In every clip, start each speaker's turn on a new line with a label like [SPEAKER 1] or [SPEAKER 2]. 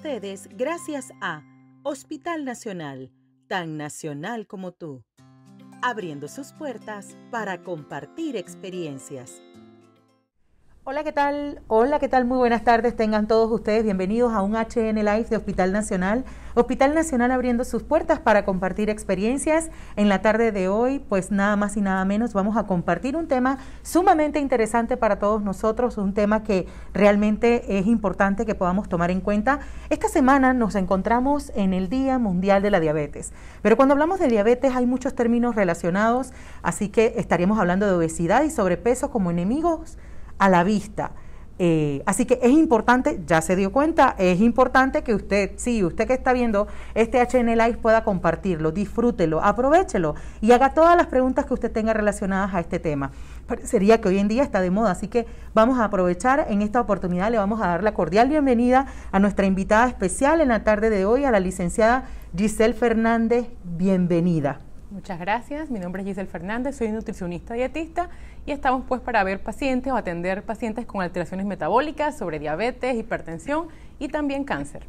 [SPEAKER 1] ustedes gracias a Hospital Nacional, tan nacional como tú, abriendo sus puertas para compartir experiencias.
[SPEAKER 2] Hola, ¿qué tal? Hola, ¿qué tal? Muy buenas tardes. Tengan todos ustedes bienvenidos a un HN Live de Hospital Nacional. Hospital Nacional abriendo sus puertas para compartir experiencias. En la tarde de hoy, pues nada más y nada menos, vamos a compartir un tema sumamente interesante para todos nosotros, un tema que realmente es importante que podamos tomar en cuenta. Esta semana nos encontramos en el Día Mundial de la Diabetes, pero cuando hablamos de diabetes hay muchos términos relacionados, así que estaríamos hablando de obesidad y sobrepeso como enemigos a la vista. Así que es importante, ya se dio cuenta, es importante que usted, sí, usted que está viendo este HN Live pueda compartirlo, disfrútelo, aprovéchelo y haga todas las preguntas que usted tenga relacionadas a este tema. Parecería que hoy en día está de moda, así que vamos a aprovechar en esta oportunidad, le vamos a dar la cordial bienvenida a nuestra invitada especial en la tarde de hoy, a la licenciada Giselle Fernández. Bienvenida.
[SPEAKER 3] Muchas gracias, mi nombre es Giselle Fernández, soy nutricionista dietista y estamos pues para ver pacientes o atender pacientes con alteraciones metabólicas, sobre diabetes, hipertensión y también cáncer.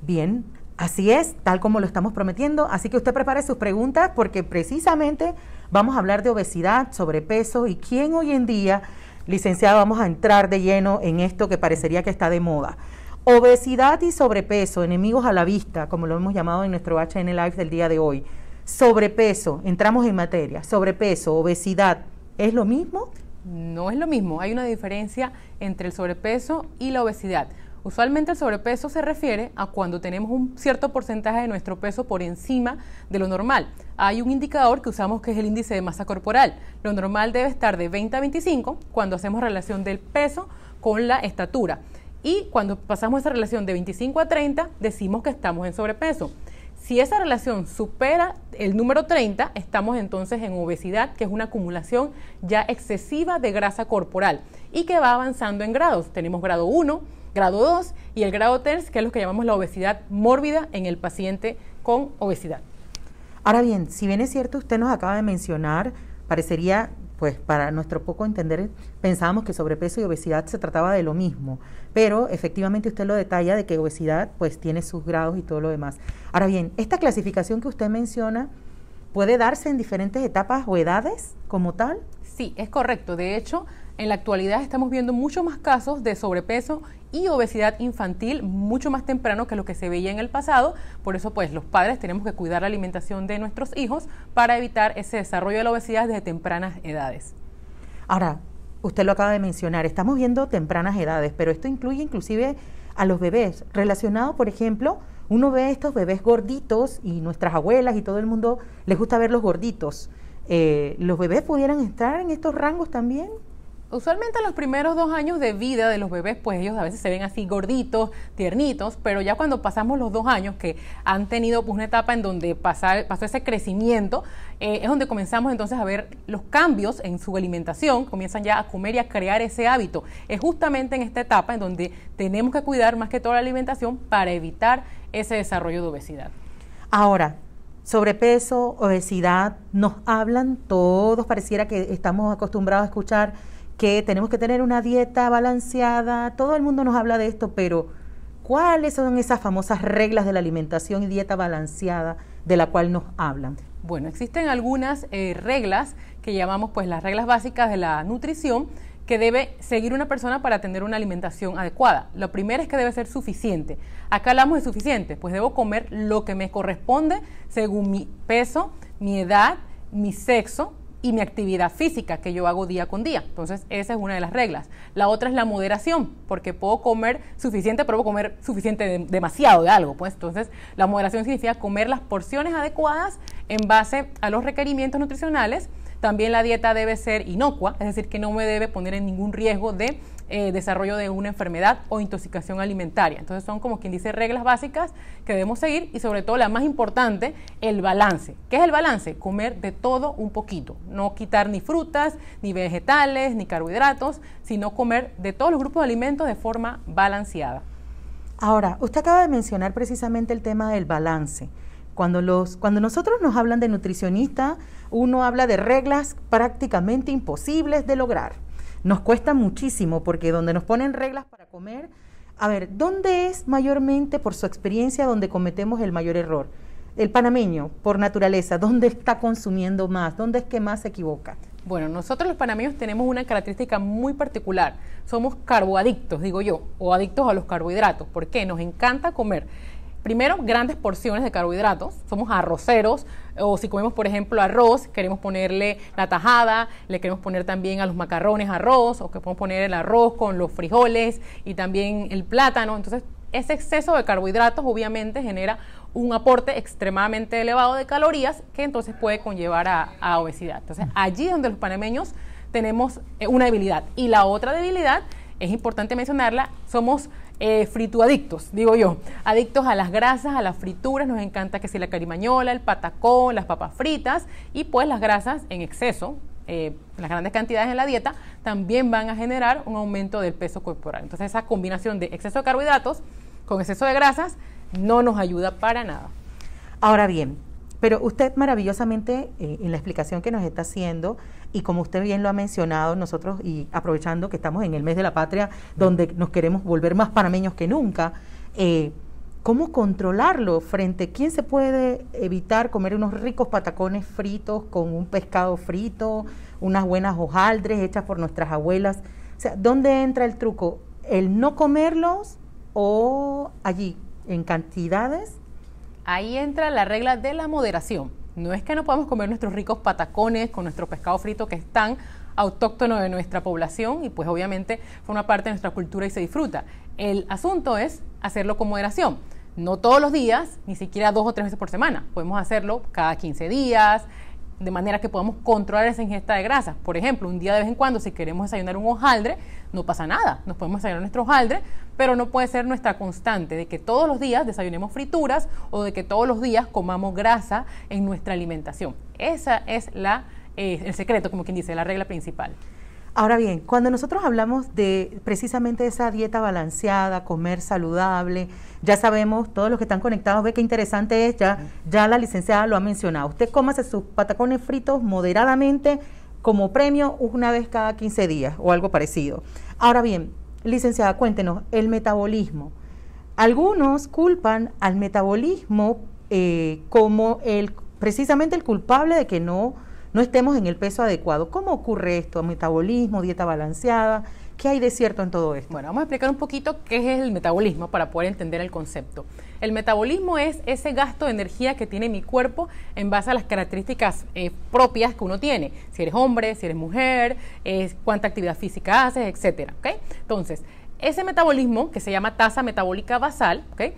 [SPEAKER 2] Bien, así es, tal como lo estamos prometiendo, así que usted prepare sus preguntas porque precisamente vamos a hablar de obesidad, sobrepeso y quién hoy en día, licenciada, vamos a entrar de lleno en esto que parecería que está de moda. Obesidad y sobrepeso, enemigos a la vista, como lo hemos llamado en nuestro HN Live del día de hoy. Sobrepeso, entramos en materia, sobrepeso, obesidad, ¿es lo mismo?
[SPEAKER 3] No es lo mismo, hay una diferencia entre el sobrepeso y la obesidad. Usualmente el sobrepeso se refiere a cuando tenemos un cierto porcentaje de nuestro peso por encima de lo normal. Hay un indicador que usamos que es el índice de masa corporal. Lo normal debe estar de 20 a 25 cuando hacemos relación del peso con la estatura. Y cuando pasamos esa relación de 25 a 30 decimos que estamos en sobrepeso. Si esa relación supera el número 30, estamos entonces en obesidad, que es una acumulación ya excesiva de grasa corporal y que va avanzando en grados. Tenemos grado 1, grado 2 y el grado 3, que es lo que llamamos la obesidad mórbida en el paciente con obesidad.
[SPEAKER 2] Ahora bien, si bien es cierto, usted nos acaba de mencionar, parecería, pues para nuestro poco entender, pensábamos que sobrepeso y obesidad se trataba de lo mismo, pero efectivamente usted lo detalla de que obesidad pues tiene sus grados y todo lo demás. Ahora bien, esta clasificación que usted menciona, ¿puede darse en diferentes etapas o edades como tal?
[SPEAKER 3] Sí, es correcto. De hecho, en la actualidad estamos viendo muchos más casos de sobrepeso y obesidad infantil mucho más temprano que lo que se veía en el pasado. Por eso, pues, los padres tenemos que cuidar la alimentación de nuestros hijos para evitar ese desarrollo de la obesidad desde tempranas edades.
[SPEAKER 2] Ahora, usted lo acaba de mencionar, estamos viendo tempranas edades, pero esto incluye inclusive a los bebés. Relacionado, por ejemplo, uno ve estos bebés gorditos y nuestras abuelas y todo el mundo les gusta verlos gorditos. ¿Los bebés pudieran estar en estos rangos también?
[SPEAKER 3] Usualmente en los primeros 2 años de vida de los bebés, pues ellos a veces se ven así gorditos, tiernitos, pero ya cuando pasamos los 2 años que han tenido pues, una etapa en donde pasó ese crecimiento, es donde comenzamos entonces a ver los cambios en su alimentación, comienzan ya a comer y a crear ese hábito. Es justamente en esta etapa en donde tenemos que cuidar más que toda la alimentación para evitar ese desarrollo de obesidad.
[SPEAKER 2] Ahora, sobrepeso, obesidad, nos hablan todos, pareciera que estamos acostumbrados a escuchar que tenemos que tener una dieta balanceada, todo el mundo nos habla de esto, pero ¿cuáles son esas famosas reglas de la alimentación y dieta balanceada de la cual nos hablan?
[SPEAKER 3] Bueno, existen algunas reglas que llamamos pues las reglas básicas de la nutrición que debe seguir una persona para tener una alimentación adecuada. Lo primero es que debe ser suficiente. Acá hablamos de suficiente, pues debo comer lo que me corresponde según mi peso, mi edad, mi sexo y mi actividad física que yo hago día con día. Entonces, esa es una de las reglas. La otra es la moderación, porque puedo comer suficiente, pero puedo comer suficiente demasiado de algo. Pues entonces, la moderación significa comer las porciones adecuadas en base a los requerimientos nutricionales. También la dieta debe ser inocua, es decir, que no me debe poner en ningún riesgo de desarrollo de una enfermedad o intoxicación alimentaria. Entonces son como quien dice reglas básicas que debemos seguir y sobre todo la más importante, el balance. ¿Qué es el balance? Comer de todo un poquito, no quitar ni frutas, ni vegetales, ni carbohidratos, sino comer de todos los grupos de alimentos de forma balanceada.
[SPEAKER 2] Ahora, usted acaba de mencionar precisamente el tema del balance. Cuando nosotros nos hablan de nutricionista, uno habla de reglas prácticamente imposibles de lograr. Nos cuesta muchísimo porque donde nos ponen reglas para comer, A ver, ¿dónde es mayormente, por su experiencia, donde cometemos el mayor error? El panameño, por naturaleza, ¿dónde está consumiendo más? ¿Dónde es que más se equivoca?
[SPEAKER 3] Bueno, nosotros los panameños tenemos una característica muy particular. Somos carboadictos, digo yo, o adictos a los carbohidratos. ¿Por qué? Nos encanta comer. Primero, grandes porciones de carbohidratos. Somos arroceros, o si comemos, por ejemplo, arroz, queremos ponerle la tajada, le queremos poner también a los macarrones arroz, o que podemos poner el arroz con los frijoles y también el plátano. Entonces, ese exceso de carbohidratos obviamente genera un aporte extremadamente elevado de calorías que entonces puede conllevar a obesidad. Entonces, allí es donde los panameños tenemos una debilidad. Y la otra debilidad, es importante mencionarla, somos frituadictos, digo yo, adictos a las grasas, a las frituras, nos encanta que si la carimañola, el patacón, las papas fritas y pues las grasas en exceso, las grandes cantidades en la dieta, también van a generar un aumento del peso corporal. Entonces esa combinación de exceso de carbohidratos con exceso de grasas no nos ayuda para nada.
[SPEAKER 2] Ahora bien, pero usted maravillosamente en la explicación que nos está haciendo y como usted bien lo ha mencionado, nosotros y aprovechando que estamos en el mes de la patria donde nos queremos volver más panameños que nunca, ¿cómo controlarlo frente? ¿Quién se puede evitar comer unos ricos patacones fritos con un pescado frito, unas buenas hojaldres hechas por nuestras abuelas? O sea, ¿dónde entra el truco? ¿El no comerlos o allí en cantidades?
[SPEAKER 3] Ahí entra la regla de la moderación. No es que no podamos comer nuestros ricos patacones con nuestro pescado frito que es tan autóctono de nuestra población y pues obviamente forma parte de nuestra cultura y se disfruta. El asunto es hacerlo con moderación. No todos los días, ni siquiera 2 o 3 veces por semana. Podemos hacerlo cada 15 días, de manera que podamos controlar esa ingesta de grasas. Por ejemplo, un día de vez en cuando, si queremos desayunar un hojaldre, no pasa nada, nos podemos desayunar nuestro hojaldre, pero no puede ser nuestra constante de que todos los días desayunemos frituras o de que todos los días comamos grasa en nuestra alimentación. Esa es el secreto, como quien dice, la regla principal.
[SPEAKER 2] Ahora bien, cuando nosotros hablamos de precisamente esa dieta balanceada, comer saludable, ya sabemos, todos los que están conectados, ve qué interesante es, ya la licenciada lo ha mencionado. Usted cómase sus patacones fritos moderadamente como premio una vez cada 15 días o algo parecido. Ahora bien, licenciada, cuéntenos, el metabolismo. Algunos culpan al metabolismo como precisamente el culpable de que no estemos en el peso adecuado. ¿Cómo ocurre esto? Metabolismo, dieta balanceada, ¿qué hay de cierto en todo esto?
[SPEAKER 3] Bueno, vamos a explicar un poquito qué es el metabolismo para poder entender el concepto. El metabolismo es ese gasto de energía que tiene mi cuerpo en base a las características propias que uno tiene. Si eres hombre, si eres mujer, cuánta actividad física haces, etcétera, ¿okay? Entonces, ese metabolismo, que se llama tasa metabólica basal, ¿okay?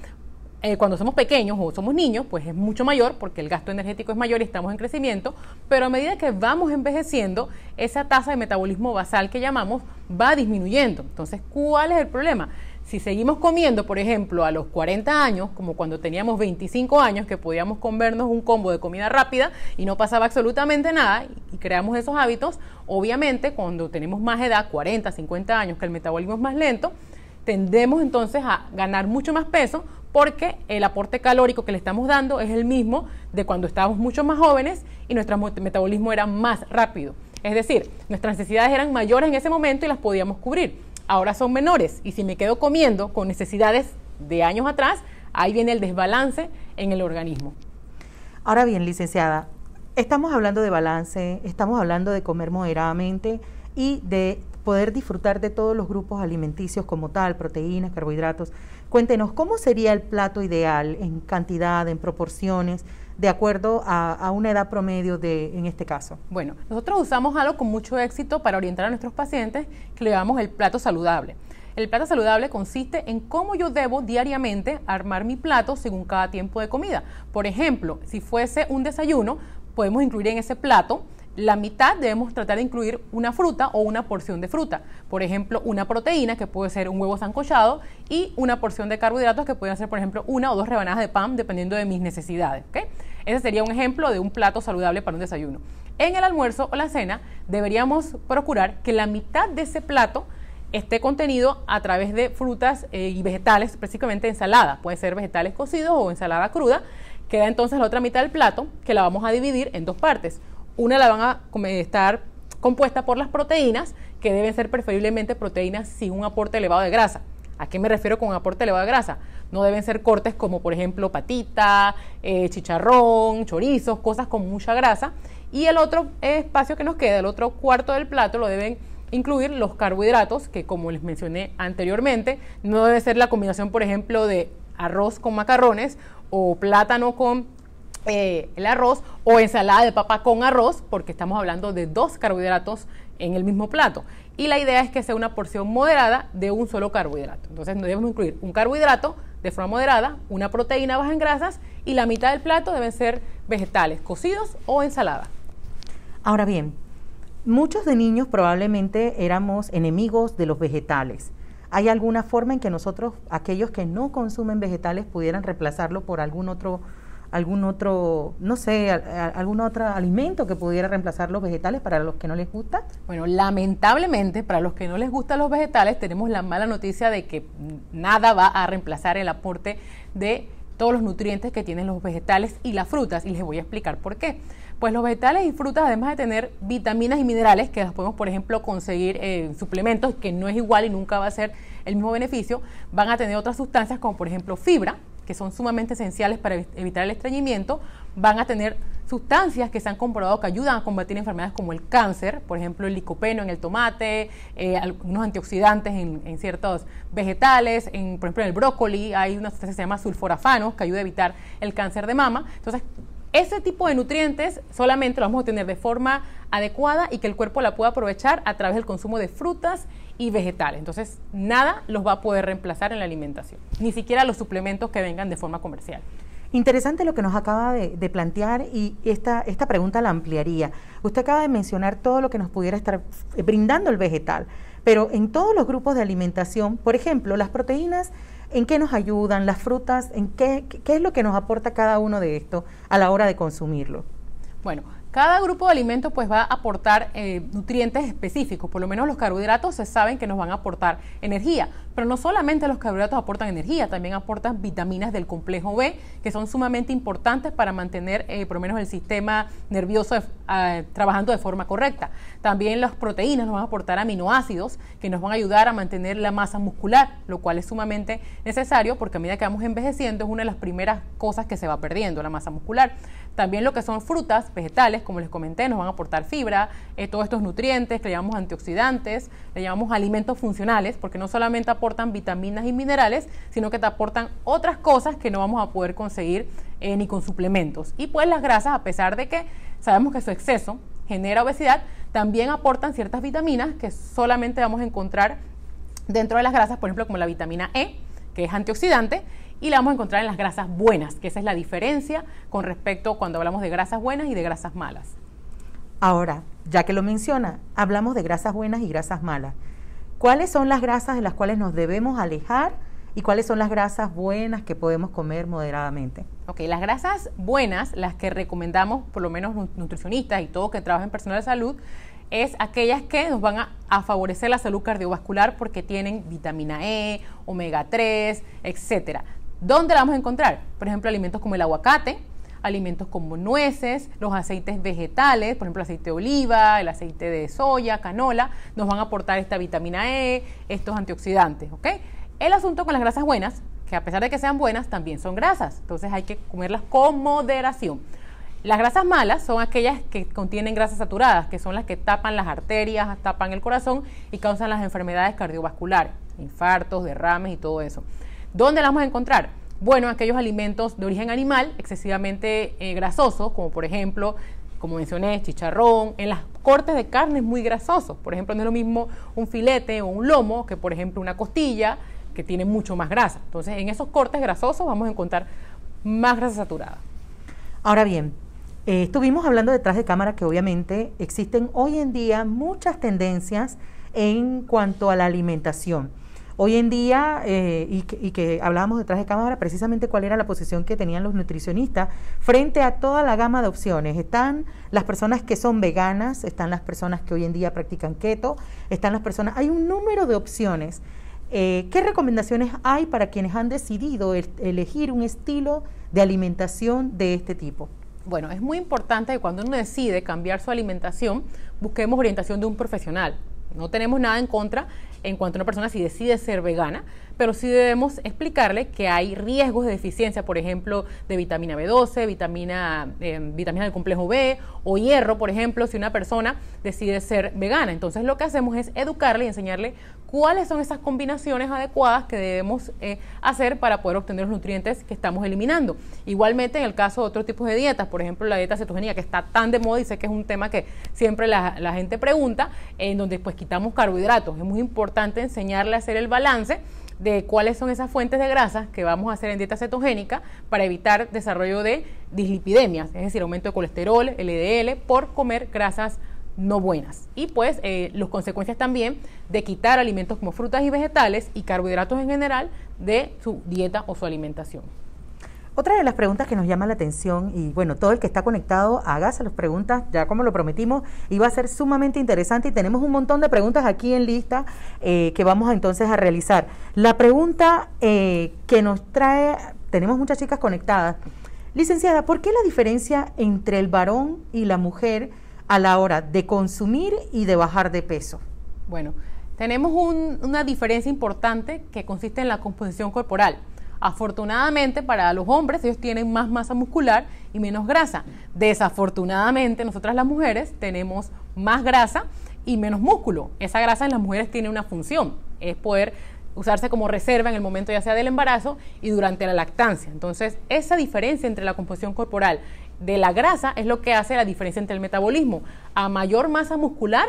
[SPEAKER 3] Cuando somos pequeños o somos niños, pues es mucho mayor porque el gasto energético es mayor y estamos en crecimiento, pero a medida que vamos envejeciendo, esa tasa de metabolismo basal que llamamos va disminuyendo. Entonces, ¿cuál es el problema? Si seguimos comiendo, por ejemplo, a los 40 años, como cuando teníamos 25 años, que podíamos comernos un combo de comida rápida y no pasaba absolutamente nada, y creamos esos hábitos, obviamente cuando tenemos más edad, 40, 50 años, que el metabolismo es más lento, tendemos entonces a ganar mucho más peso porque el aporte calórico que le estamos dando es el mismo de cuando estábamos mucho más jóvenes y nuestro metabolismo era más rápido. Es decir, nuestras necesidades eran mayores en ese momento y las podíamos cubrir. Ahora son menores y si me quedo comiendo con necesidades de años atrás, ahí viene el desbalance en el organismo.
[SPEAKER 2] Ahora bien, licenciada, estamos hablando de balance, estamos hablando de comer moderadamente y de poder disfrutar de todos los grupos alimenticios como tal, proteínas, carbohidratos. Cuéntenos, ¿cómo sería el plato ideal en cantidad, en proporciones, de acuerdo a una edad promedio en este caso?
[SPEAKER 3] Bueno, nosotros usamos algo con mucho éxito para orientar a nuestros pacientes que le llamamos el plato saludable. El plato saludable consiste en cómo yo debo diariamente armar mi plato según cada tiempo de comida. Por ejemplo, si fuese un desayuno, podemos incluir en ese plato la mitad, debemos tratar de incluir una fruta o una porción de fruta. Por ejemplo, una proteína, que puede ser un huevo sancochado, y una porción de carbohidratos, que pueden ser, por ejemplo, 1 o 2 rebanadas de pan, dependiendo de mis necesidades, ¿okay? Ese sería un ejemplo de un plato saludable para un desayuno. En el almuerzo o la cena, deberíamos procurar que la mitad de ese plato esté contenido a través de frutas y vegetales, específicamente ensalada. Puede ser vegetales cocidos o ensalada cruda. Queda entonces la otra mitad del plato, que la vamos a dividir en 2 partes. Una la van a estar compuesta por las proteínas, que deben ser preferiblemente proteínas sin un aporte elevado de grasa. ¿A qué me refiero con aporte elevado de grasa? No deben ser cortes como, por ejemplo, patita, chicharrón, chorizos, cosas con mucha grasa. Y el otro espacio que nos queda, el otro cuarto del plato, lo deben incluir los carbohidratos, que como les mencioné anteriormente, no debe ser la combinación, por ejemplo, de arroz con macarrones o plátano con el arroz o ensalada de papa con arroz, porque estamos hablando de 2 carbohidratos en el mismo plato. Y la idea es que sea una porción moderada de un solo carbohidrato. Entonces debemos incluir un carbohidrato de forma moderada, una proteína baja en grasas y la mitad del plato deben ser vegetales, cocidos o ensalada.
[SPEAKER 2] Ahora bien, muchos de niños probablemente éramos enemigos de los vegetales. ¿Hay alguna forma en que nosotros, aquellos que no consumen vegetales, pudieran reemplazarlo por algún otro, no sé, algún otro alimento que pudiera reemplazar los vegetales para los que no les gusta?
[SPEAKER 3] Bueno, lamentablemente para los que no les gustan los vegetales tenemos la mala noticia de que nada va a reemplazar el aporte de todos los nutrientes que tienen los vegetales y las frutas, y les voy a explicar por qué. Pues los vegetales y frutas, además de tener vitaminas y minerales, que las podemos, por ejemplo, conseguir en suplementos, que no es igual y nunca va a ser el mismo beneficio, van a tener otras sustancias como, por ejemplo, fibra, que son sumamente esenciales para evitar el estreñimiento. Van a tener sustancias que se han comprobado que ayudan a combatir enfermedades como el cáncer, por ejemplo el licopeno en el tomate, algunos antioxidantes en ciertos vegetales, por ejemplo en el brócoli hay una sustancia que se llama sulforafanos que ayuda a evitar el cáncer de mama. Entonces, ese tipo de nutrientes solamente lo vamos a tener de forma adecuada y que el cuerpo la pueda aprovechar a través del consumo de frutas y vegetales. Entonces, nada los va a poder reemplazar en la alimentación, ni siquiera los suplementos que vengan de forma comercial.
[SPEAKER 2] Interesante lo que nos acaba de plantear, y esta pregunta la ampliaría. Usted acaba de mencionar todo lo que nos pudiera estar brindando el vegetal, pero en todos los grupos de alimentación, por ejemplo, las proteínas, ¿en qué nos ayudan? Las frutas, ¿en qué es lo que nos aporta cada uno de estos a la hora de consumirlo?
[SPEAKER 3] Bueno, cada grupo de alimentos pues va a aportar nutrientes específicos. Por lo menos los carbohidratos se saben que nos van a aportar energía, pero no solamente los carbohidratos aportan energía, también aportan vitaminas del complejo B, que son sumamente importantes para mantener por lo menos el sistema nervioso trabajando de forma correcta. También las proteínas nos van a aportar aminoácidos que nos van a ayudar a mantener la masa muscular, lo cual es sumamente necesario porque a medida que vamos envejeciendo es una de las primeras cosas que se va perdiendo, la masa muscular. También lo que son frutas, vegetales, como les comenté, nos van a aportar fibra, todos estos nutrientes que le llamamos antioxidantes, le llamamos alimentos funcionales, porque no solamente aportan vitaminas y minerales, sino que te aportan otras cosas que no vamos a poder conseguir ni con suplementos. Y pues las grasas, a pesar de que sabemos que su exceso genera obesidad, también aportan ciertas vitaminas que solamente vamos a encontrar dentro de las grasas, por ejemplo, como la vitamina E, que es antioxidante, y la vamos a encontrar en las grasas buenas, que esa es la diferencia con respecto cuando hablamos de grasas buenas y de grasas malas.
[SPEAKER 2] Ahora, ya que lo menciona, hablamos de grasas buenas y grasas malas. ¿Cuáles son las grasas de las cuales nos debemos alejar y cuáles son las grasas buenas que podemos comer moderadamente?
[SPEAKER 3] Ok, las grasas buenas, las que recomendamos por lo menos nutricionistas y todos que trabajan en personal de salud, es aquellas que nos van a favorecer la salud cardiovascular porque tienen vitamina E, omega 3, etcétera. ¿Dónde la vamos a encontrar? Por ejemplo, alimentos como el aguacate, alimentos como nueces, los aceites vegetales, por ejemplo, el aceite de oliva, el aceite de soya, canola, nos van a aportar esta vitamina E, estos antioxidantes, ¿ok? El asunto con las grasas buenas, que a pesar de que sean buenas, también son grasas, entonces hay que comerlas con moderación. Las grasas malas son aquellas que contienen grasas saturadas, que son las que tapan las arterias, tapan el corazón y causan las enfermedades cardiovasculares, infartos, derrames y todo eso. ¿Dónde las vamos a encontrar? Bueno, aquellos alimentos de origen animal excesivamente grasosos, como por ejemplo, como mencioné, chicharrón, en las cortes de carnes muy grasosos. Por ejemplo, no es lo mismo un filete o un lomo que, por ejemplo, una costilla, que tiene mucho más grasa. Entonces, en esos cortes grasosos vamos a encontrar más grasa saturada.
[SPEAKER 2] Ahora bien, estuvimos hablando detrás de cámara que obviamente existen hoy en día muchas tendencias en cuanto a la alimentación. Hoy en día, y que hablábamos detrás de cámara, precisamente cuál era la posición que tenían los nutricionistas frente a toda la gama de opciones. Están las personas que son veganas, están las personas que hoy en día practican keto, están las personas, hay un número de opciones. ¿Qué recomendaciones hay para quienes han decidido elegir un estilo de alimentación de este tipo?
[SPEAKER 3] Bueno, es muy importante que cuando uno decide cambiar su alimentación, busquemos orientación de un profesional. No tenemos nada en contra en cuanto a una persona si decide ser vegana, pero sí debemos explicarle que hay riesgos de deficiencia, por ejemplo, de vitamina B12, vitaminas del complejo B o hierro, por ejemplo, si una persona decide ser vegana. Entonces lo que hacemos es educarle y enseñarle cuáles son esas combinaciones adecuadas que debemos hacer para poder obtener los nutrientes que estamos eliminando. Igualmente en el caso de otros tipos de dietas, por ejemplo la dieta cetogénica, que está tan de moda y sé que es un tema que siempre la gente pregunta, en donde pues quitamos carbohidratos. Es muy importante enseñarle a hacer el balance de cuáles son esas fuentes de grasas que vamos a hacer en dieta cetogénica para evitar desarrollo de dislipidemias, es decir, aumento de colesterol, LDL, por comer grasas no buenas. Y pues las consecuencias también de quitar alimentos como frutas y vegetales y carbohidratos en general de su dieta o su alimentación.
[SPEAKER 2] Otra de las preguntas que nos llama la atención, y bueno, todo el que está conectado, hágase las preguntas, ya como lo prometimos, iba a ser sumamente interesante y tenemos un montón de preguntas aquí en lista que vamos entonces a realizar. La pregunta que nos trae, tenemos muchas chicas conectadas. Licenciada, ¿por qué la diferencia entre el varón y la mujer a la hora de consumir y de bajar de peso?
[SPEAKER 3] Bueno, tenemos una diferencia importante que consiste en la composición corporal. Afortunadamente para los hombres ellos tienen más masa muscular y menos grasa. Desafortunadamente nosotras las mujeres tenemos más grasa y menos músculo. Esa grasa en las mujeres tiene una función, es poder usarse como reserva en el momento ya sea del embarazo y durante la lactancia. Entonces esa diferencia entre la composición corporal de la grasa es lo que hace la diferencia entre el metabolismo. A mayor masa muscular,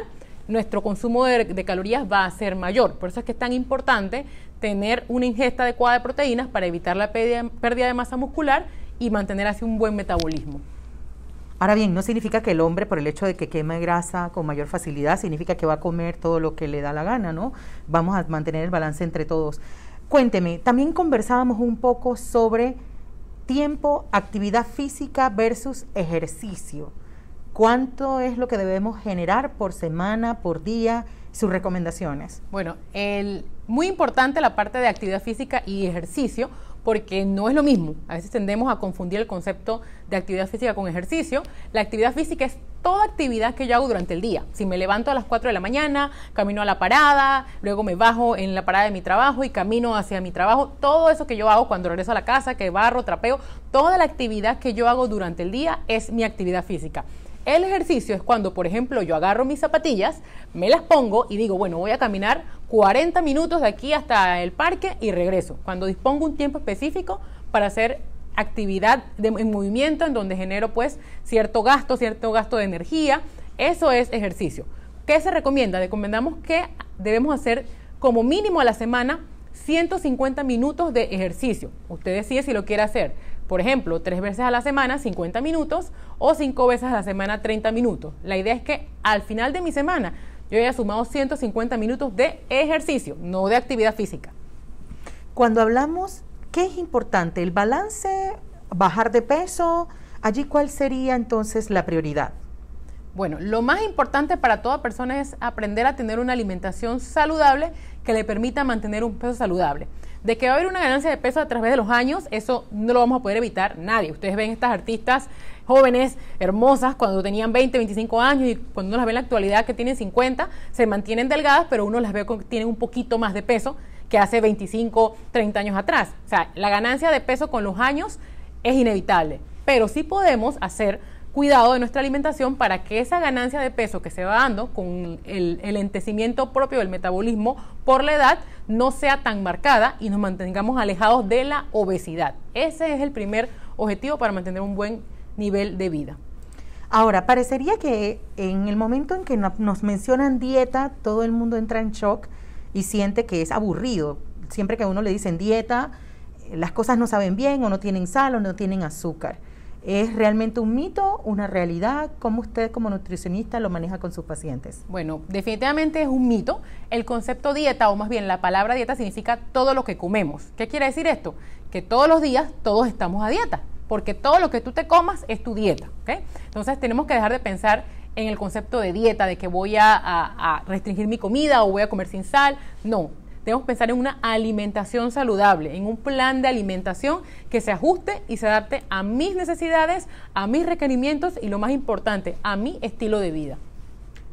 [SPEAKER 3] nuestro consumo de calorías va a ser mayor. Por eso es que es tan importante tener una ingesta adecuada de proteínas para evitar la pérdida de masa muscular y mantener así un buen metabolismo.
[SPEAKER 2] Ahora bien, no significa que el hombre, por el hecho de que queme grasa con mayor facilidad, significa que va a comer todo lo que le da la gana, ¿no? Vamos a mantener el balance entre todos. Cuénteme, también conversábamos un poco sobre tiempo, actividad física versus ejercicio. ¿Cuánto es lo que debemos generar por semana, por día? Sus recomendaciones.
[SPEAKER 3] Bueno, muy importante la parte de actividad física y ejercicio, porque no es lo mismo. A veces tendemos a confundir el concepto de actividad física con ejercicio. La actividad física es toda actividad que yo hago durante el día. Si me levanto a las 4 de la mañana, camino a la parada, luego me bajo en la parada de mi trabajo y camino hacia mi trabajo, todo eso que yo hago cuando regreso a la casa, que barro, trapeo, toda la actividad que yo hago durante el día es mi actividad física. El ejercicio es cuando, por ejemplo, yo agarro mis zapatillas, me las pongo y digo, bueno, voy a caminar 40 minutos de aquí hasta el parque y regreso. Cuando dispongo un tiempo específico para hacer actividad en movimiento, en donde genero pues cierto gasto de energía, eso es ejercicio. ¿Qué se recomienda? Recomendamos que debemos hacer como mínimo a la semana 150 minutos de ejercicio. Usted decide si lo quiere hacer. Por ejemplo, 3 veces a la semana, 50 minutos, o 5 veces a la semana, 30 minutos. La idea es que al final de mi semana yo haya sumado 150 minutos de ejercicio, no de actividad física.
[SPEAKER 2] Cuando hablamos, ¿qué es importante? ¿El balance? ¿Bajar de peso? Allí, ¿cuál sería entonces la prioridad?
[SPEAKER 3] Bueno, lo más importante para toda persona es aprender a tener una alimentación saludable que le permita mantener un peso saludable. De que va a haber una ganancia de peso a través de los años, eso no lo vamos a poder evitar nadie. Ustedes ven estas artistas jóvenes, hermosas, cuando tenían 20, 25 años y cuando uno las ve en la actualidad que tienen 50, se mantienen delgadas, pero uno las ve que tienen un poquito más de peso que hace 25, 30 años atrás. O sea, la ganancia de peso con los años es inevitable, pero sí podemos hacer cuidado de nuestra alimentación para que esa ganancia de peso que se va dando con el lentecimiento propio del metabolismo por la edad no sea tan marcada y nos mantengamos alejados de la obesidad. Ese es el primer objetivo para mantener un buen nivel de vida.
[SPEAKER 2] Ahora, parecería que en el momento en que nos mencionan dieta, todo el mundo entra en shock y siente que es aburrido. Siempre que a uno le dicen dieta, las cosas no saben bien o no tienen sal o no tienen azúcar. ¿Es realmente un mito, una realidad? ¿Cómo usted como nutricionista lo maneja con sus pacientes?
[SPEAKER 3] Bueno, definitivamente es un mito. El concepto dieta, o más bien la palabra dieta, significa todo lo que comemos. ¿Qué quiere decir esto? Que todos los días todos estamos a dieta, porque todo lo que tú te comas es tu dieta, ¿ok? Entonces tenemos que dejar de pensar en el concepto de dieta, de que voy a restringir mi comida o voy a comer sin sal. No. Debemos pensar en una alimentación saludable, en un plan de alimentación que se ajuste y se adapte a mis necesidades, a mis requerimientos y lo más importante, a mi estilo de vida.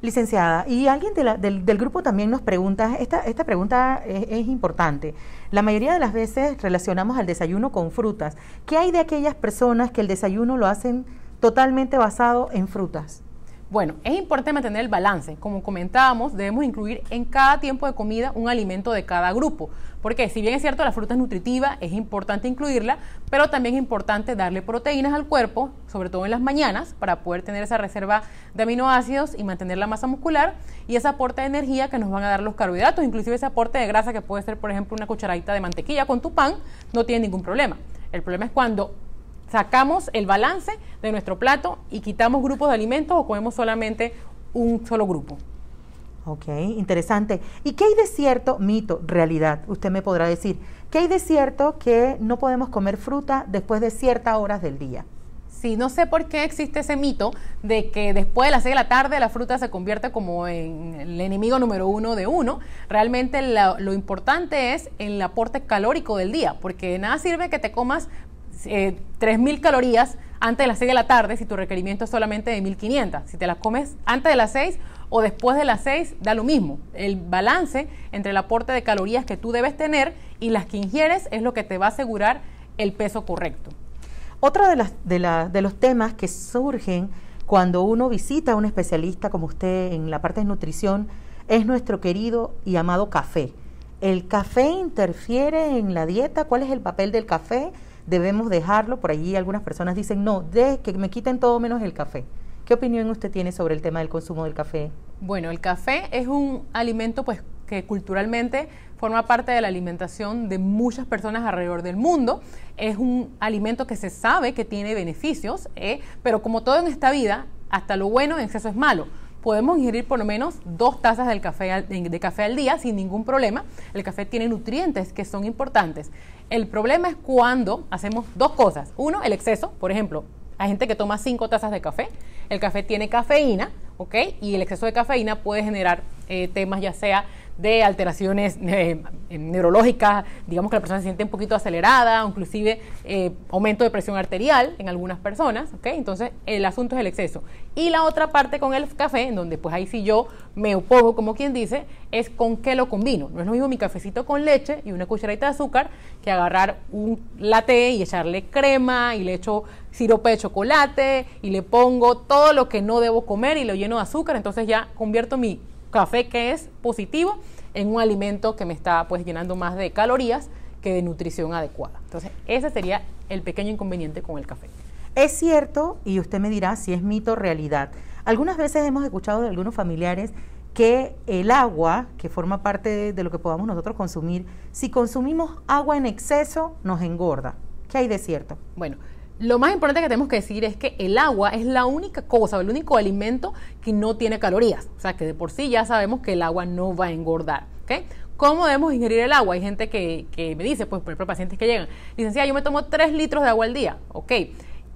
[SPEAKER 2] Licenciada, y alguien del grupo también nos pregunta, esta pregunta es importante. La mayoría de las veces relacionamos al desayuno con frutas. ¿Qué hay de aquellas personas que el desayuno lo hacen totalmente basado en frutas?
[SPEAKER 3] Bueno, es importante mantener el balance. Como comentábamos, debemos incluir en cada tiempo de comida un alimento de cada grupo. Porque si bien es cierto, la fruta es nutritiva, es importante incluirla, pero también es importante darle proteínas al cuerpo, sobre todo en las mañanas, para poder tener esa reserva de aminoácidos y mantener la masa muscular y ese aporte de energía que nos van a dar los carbohidratos, inclusive ese aporte de grasa que puede ser, por ejemplo, una cucharadita de mantequilla con tu pan, no tiene ningún problema. El problema es cuando sacamos el balance de nuestro plato y quitamos grupos de alimentos o comemos solamente un solo grupo.
[SPEAKER 2] Ok, interesante. ¿Y qué hay de cierto, mito, realidad? Usted me podrá decir, ¿qué hay de cierto que no podemos comer fruta después de ciertas horas del día?
[SPEAKER 3] Sí, no sé por qué existe ese mito de que después de las 6 de la tarde la fruta se convierte como en el enemigo número uno de uno. Realmente lo importante es el aporte calórico del día, porque de nada sirve que te comas 3.000 calorías antes de las 6 de la tarde si tu requerimiento es solamente de 1.500. Si te las comes antes de las 6 o después de las 6, da lo mismo. El balance entre el aporte de calorías que tú debes tener y las que ingieres es lo que te va a asegurar el peso correcto.
[SPEAKER 2] Otro de los temas que surgen cuando uno visita a un especialista como usted en la parte de nutrición es nuestro querido y amado café. ¿El café interfiere en la dieta? ¿Cuál es el papel del café? ¿Debemos dejarlo? Por allí algunas personas dicen, no, que me quiten todo menos el café. ¿Qué opinión usted tiene sobre el tema del consumo del café?
[SPEAKER 3] Bueno, el café es un alimento pues que culturalmente forma parte de la alimentación de muchas personas alrededor del mundo. Es un alimento que se sabe que tiene beneficios, pero como todo en esta vida, hasta lo bueno en exceso es malo. Podemos ingerir por lo menos 2 tazas de café al día sin ningún problema. El café tiene nutrientes que son importantes. El problema es cuando hacemos 2 cosas. Uno, el exceso. Por ejemplo, hay gente que toma 5 tazas de café. El café tiene cafeína, ¿ok? Y el exceso de cafeína puede generar temas ya sea de alteraciones neurológicas, digamos que la persona se siente un poquito acelerada, o inclusive aumento de presión arterial en algunas personas, ¿ok? Entonces el asunto es el exceso. Y la otra parte con el café, en donde pues ahí sí yo me opongo, como quien dice, es con qué lo combino. No es lo mismo mi cafecito con leche y una cucharadita de azúcar que agarrar un latte y echarle crema y le echo sirope de chocolate y le pongo todo lo que no debo comer y lo lleno de azúcar. Entonces ya convierto mi café, que es positivo, en un alimento que me está pues llenando más de calorías que de nutrición adecuada. Entonces ese sería el pequeño inconveniente con el café.
[SPEAKER 2] Es cierto, y usted me dirá si es mito o realidad. Algunas veces hemos escuchado de algunos familiares que el agua, que forma parte de lo que podamos nosotros consumir, si consumimos agua en exceso, nos engorda. ¿Qué hay de cierto?
[SPEAKER 3] Bueno, lo más importante que tenemos que decir es que el agua es la única cosa, el único alimento que no tiene calorías. O sea, que de por sí ya sabemos que el agua no va a engordar, ¿ok? ¿Cómo debemos ingerir el agua? Hay gente que me dice, pues por ejemplo, pacientes que llegan, licenciada, yo me tomo 3 litros de agua al día, ¿ok?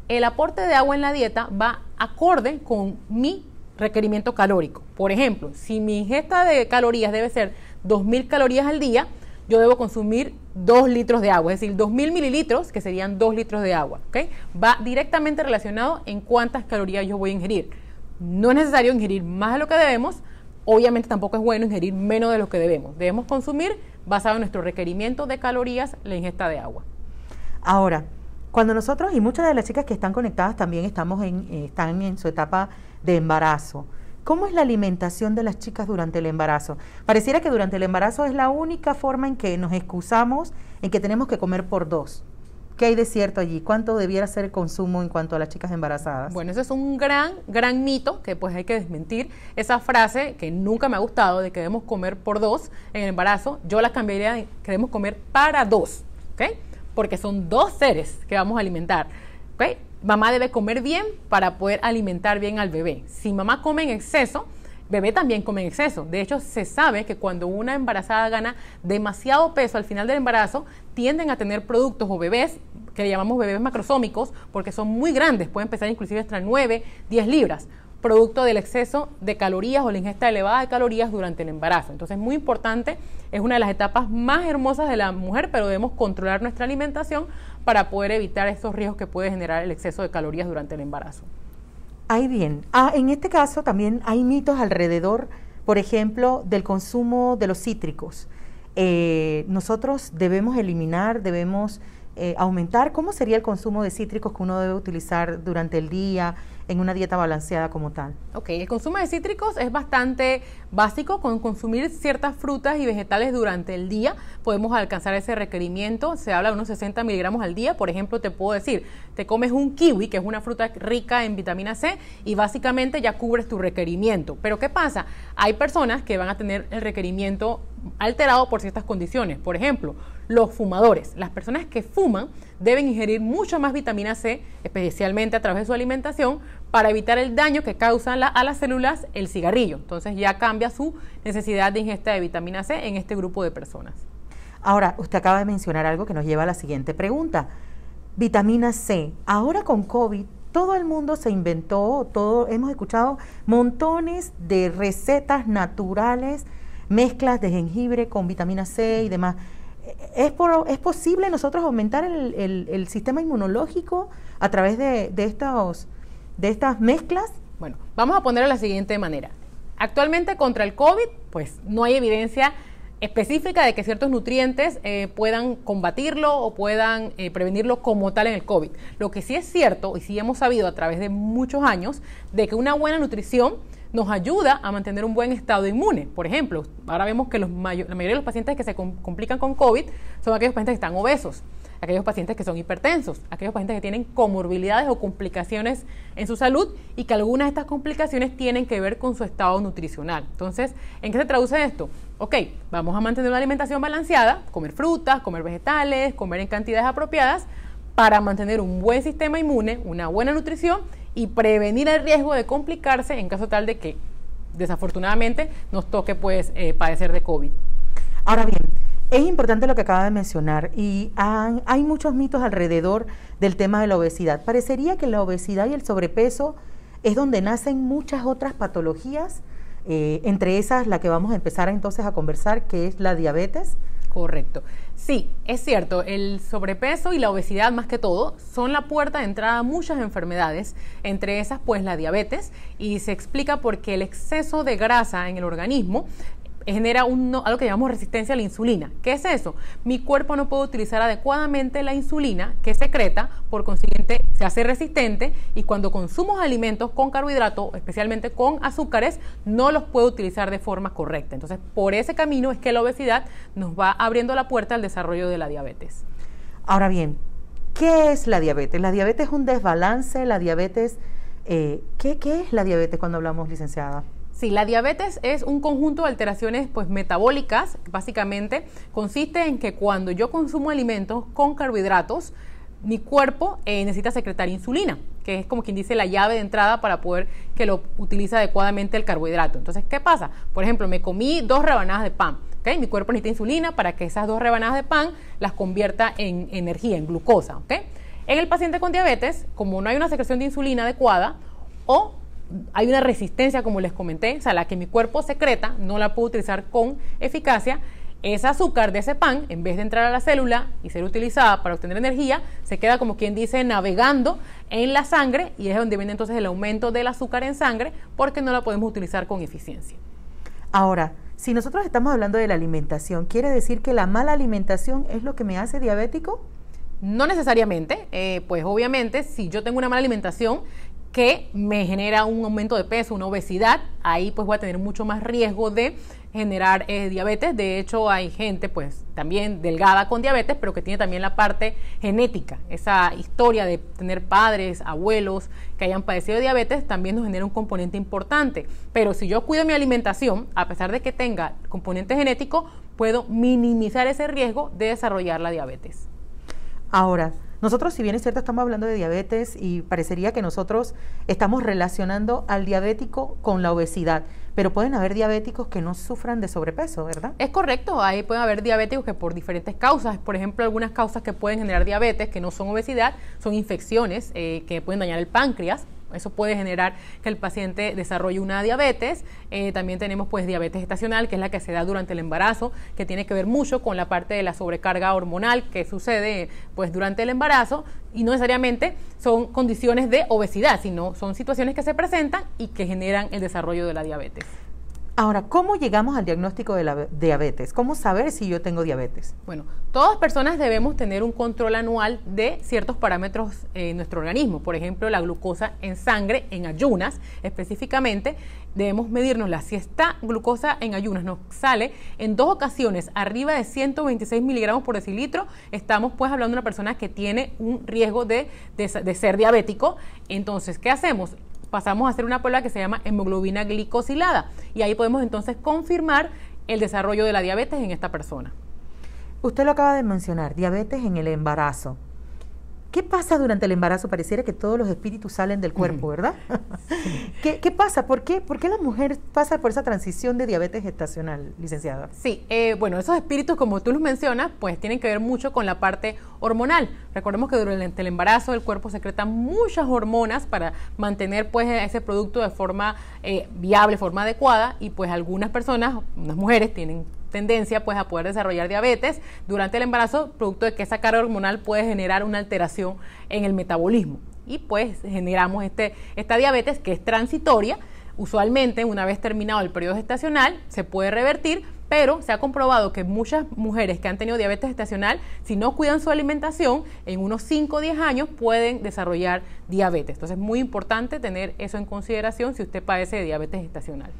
[SPEAKER 3] El aporte de agua en la dieta va acorde con mi requerimiento calórico. Por ejemplo, si mi ingesta de calorías debe ser 2.000 calorías al día, yo debo consumir 2 litros de agua, es decir, 2.000 mililitros, que serían 2 litros de agua, ¿ok? Va directamente relacionado en cuántas calorías yo voy a ingerir. No es necesario ingerir más de lo que debemos, obviamente tampoco es bueno ingerir menos de lo que debemos. Debemos consumir, basado en nuestro requerimiento de calorías, la ingesta de agua.
[SPEAKER 2] Ahora, cuando nosotros, y muchas de las chicas que están conectadas también están en su etapa de embarazo, ¿cómo es la alimentación de las chicas durante el embarazo? Pareciera que durante el embarazo es la única forma en que nos excusamos en que tenemos que comer por 2. ¿Qué hay de cierto allí? ¿Cuánto debiera ser el consumo en cuanto a las chicas embarazadas?
[SPEAKER 3] Bueno, eso es un gran mito que pues hay que desmentir. Esa frase que nunca me ha gustado de que debemos comer por 2 en el embarazo, yo la cambiaría de que debemos comer para 2, ¿ok? Porque son 2 seres que vamos a alimentar, ¿ok? Mamá debe comer bien para poder alimentar bien al bebé. Si mamá come en exceso, bebé también come en exceso. De hecho, se sabe que cuando una embarazada gana demasiado peso al final del embarazo, tienden a tener productos o bebés que le llamamos bebés macrosómicos porque son muy grandes, pueden pesar inclusive hasta 9, 10 libras, producto del exceso de calorías o la ingesta elevada de calorías durante el embarazo. Entonces, muy importante, es una de las etapas más hermosas de la mujer, pero debemos controlar nuestra alimentación para poder evitar estos riesgos que puede generar el exceso de calorías durante el embarazo.
[SPEAKER 2] Ahí bien. En este caso también hay mitos alrededor, por ejemplo, del consumo de los cítricos. Nosotros debemos eliminar, debemos aumentar. ¿Cómo sería el consumo de cítricos que uno debe utilizar durante el día en una dieta balanceada como tal?
[SPEAKER 3] Ok, el consumo de cítricos es bastante básico. Con consumir ciertas frutas y vegetales durante el día podemos alcanzar ese requerimiento. Se habla de unos 60 miligramos al día. Por ejemplo, te puedo decir, te comes un kiwi, que es una fruta rica en vitamina C, y básicamente ya cubres tu requerimiento. Pero ¿qué pasa? Hay personas que van a tener el requerimiento alterado por ciertas condiciones. Por ejemplo, los fumadores. Las personas que fuman deben ingerir mucho más vitamina C, especialmente a través de su alimentación, para evitar el daño que causa a las células el cigarrillo. Entonces ya cambia su necesidad de ingesta de vitamina C en este grupo de personas.
[SPEAKER 2] Ahora, usted acaba de mencionar algo que nos lleva a la siguiente pregunta. Vitamina C. Ahora con COVID, todo el mundo se inventó, hemos escuchado montones de recetas naturales, mezclas de jengibre con vitamina C y demás. ¿Es posible nosotros aumentar el sistema inmunológico a través de estas mezclas?
[SPEAKER 3] Bueno, vamos a ponerlo de la siguiente manera. Actualmente contra el COVID, pues no hay evidencia específica de que ciertos nutrientes puedan combatirlo o puedan prevenirlo como tal en el COVID. Lo que sí es cierto, y sí hemos sabido a través de muchos años, de que una buena nutrición nos ayuda a mantener un buen estado inmune. Por ejemplo, ahora vemos que la mayoría de los pacientes que se complican con COVID son aquellos pacientes que están obesos, aquellos pacientes que son hipertensos, aquellos pacientes que tienen comorbilidades o complicaciones en su salud y que algunas de estas complicaciones tienen que ver con su estado nutricional. Entonces, ¿en qué se traduce esto? Ok, vamos a mantener una alimentación balanceada, comer frutas, comer vegetales, comer en cantidades apropiadas para mantener un buen sistema inmune, una buena nutrición y prevenir el riesgo de complicarse en caso tal de que desafortunadamente nos toque pues padecer de COVID.
[SPEAKER 2] Ahora bien, es importante lo que acaba de mencionar y hay muchos mitos alrededor del tema de la obesidad. Parecería que la obesidad y el sobrepeso es donde nacen muchas otras patologías, entre esas la que vamos a empezar entonces a conversar, que es la diabetes.
[SPEAKER 3] Correcto. Sí, es cierto, el sobrepeso y la obesidad más que todo son la puerta de entrada a muchas enfermedades, entre esas pues la diabetes, y se explica porque el exceso de grasa en el organismo genera algo que llamamos resistencia a la insulina. ¿Qué es eso? Mi cuerpo no puede utilizar adecuadamente la insulina que secreta, por consiguiente se hace resistente y cuando consumo alimentos con carbohidratos, especialmente con azúcares, no los puedo utilizar de forma correcta. Entonces, por ese camino es que la obesidad nos va abriendo la puerta al desarrollo de la diabetes.
[SPEAKER 2] Ahora bien, ¿qué es la diabetes? ¿La diabetes es un desbalance? ¿La diabetes, qué es la diabetes cuando hablamos, licenciada?
[SPEAKER 3] Sí, la diabetes es un conjunto de alteraciones pues metabólicas, básicamente consiste en que cuando yo consumo alimentos con carbohidratos, mi cuerpo necesita secretar insulina, que es como quien dice la llave de entrada para poder que lo utilice adecuadamente el carbohidrato. Entonces, ¿qué pasa? Por ejemplo, me comí 2 rebanadas de pan, ¿okay? Mi cuerpo necesita insulina para que esas 2 rebanadas de pan las convierta en energía, en glucosa, ¿okay? En el paciente con diabetes, como no hay una secreción de insulina adecuada o hay una resistencia, como les comenté, o sea, la que mi cuerpo secreta, no la puedo utilizar con eficacia, ese azúcar de ese pan, en vez de entrar a la célula y ser utilizada para obtener energía, se queda como quien dice navegando en la sangre y es donde viene entonces el aumento del azúcar en sangre porque no la podemos utilizar con eficiencia.
[SPEAKER 2] Ahora, si nosotros estamos hablando de la alimentación, ¿quiere decir que la mala alimentación es lo que me hace diabético?
[SPEAKER 3] No necesariamente, pues obviamente si yo tengo una mala alimentación que me genera un aumento de peso, una obesidad, ahí pues voy a tener mucho más riesgo de generar diabetes. De hecho, hay gente pues también delgada con diabetes, pero que tiene también la parte genética. Esa historia de tener padres, abuelos que hayan padecido de diabetes también nos genera un componente importante. Pero si yo cuido mi alimentación, a pesar de que tenga componente genético, puedo minimizar ese riesgo de desarrollar la diabetes.
[SPEAKER 2] Ahora, nosotros, si bien es cierto, estamos hablando de diabetes y parecería que nosotros estamos relacionando al diabético con la obesidad, pero pueden haber diabéticos que no sufran de sobrepeso, ¿verdad?
[SPEAKER 3] Es correcto, ahí pueden haber diabéticos que por diferentes causas, por ejemplo, algunas causas que pueden generar diabetes, que no son obesidad, son infecciones que pueden dañar el páncreas, Eso puede generar que el paciente desarrolle una diabetes. También tenemos pues diabetes gestacional, que es la que se da durante el embarazo, que tiene que ver mucho con la parte de la sobrecarga hormonal que sucede pues durante el embarazo, y no necesariamente son condiciones de obesidad, sino son situaciones que se presentan y que generan el desarrollo de la diabetes.
[SPEAKER 2] Ahora, ¿cómo llegamos al diagnóstico de la diabetes? ¿Cómo saber si yo tengo diabetes?
[SPEAKER 3] Bueno, todas personas debemos tener un control anual de ciertos parámetros en nuestro organismo. Por ejemplo, la glucosa en sangre en ayunas, específicamente, debemos medirnosla. Si esta glucosa en ayunas nos sale en 2 ocasiones arriba de 126 miligramos por decilitro, estamos pues hablando de una persona que tiene un riesgo de ser diabético. Entonces, ¿qué hacemos? Pasamos a hacer una prueba que se llama hemoglobina glicosilada, y ahí podemos entonces confirmar el desarrollo de la diabetes en esta persona.
[SPEAKER 2] Usted lo acaba de mencionar, diabetes en el embarazo. ¿Qué pasa durante el embarazo? Pareciera que todos los espíritus salen del cuerpo, ¿verdad? ¿Qué pasa? ¿Por qué la mujer pasa por esa transición de diabetes gestacional, licenciada?
[SPEAKER 3] Sí, bueno, esos espíritus, como tú los mencionas, pues tienen que ver mucho con la parte hormonal. Recordemos que durante el embarazo el cuerpo secreta muchas hormonas para mantener pues ese producto de forma viable, forma adecuada, y pues algunas personas, unas mujeres, tienen tendencia pues a poder desarrollar diabetes durante el embarazo, producto de que esa carga hormonal puede generar una alteración en el metabolismo, y pues generamos esta diabetes, que es transitoria. Usualmente, una vez terminado el periodo gestacional, se puede revertir, pero se ha comprobado que muchas mujeres que han tenido diabetes gestacional, si no cuidan su alimentación, en unos 5 o 10 años pueden desarrollar diabetes. Entonces es muy importante tener eso en consideración si usted padece de diabetes gestacional.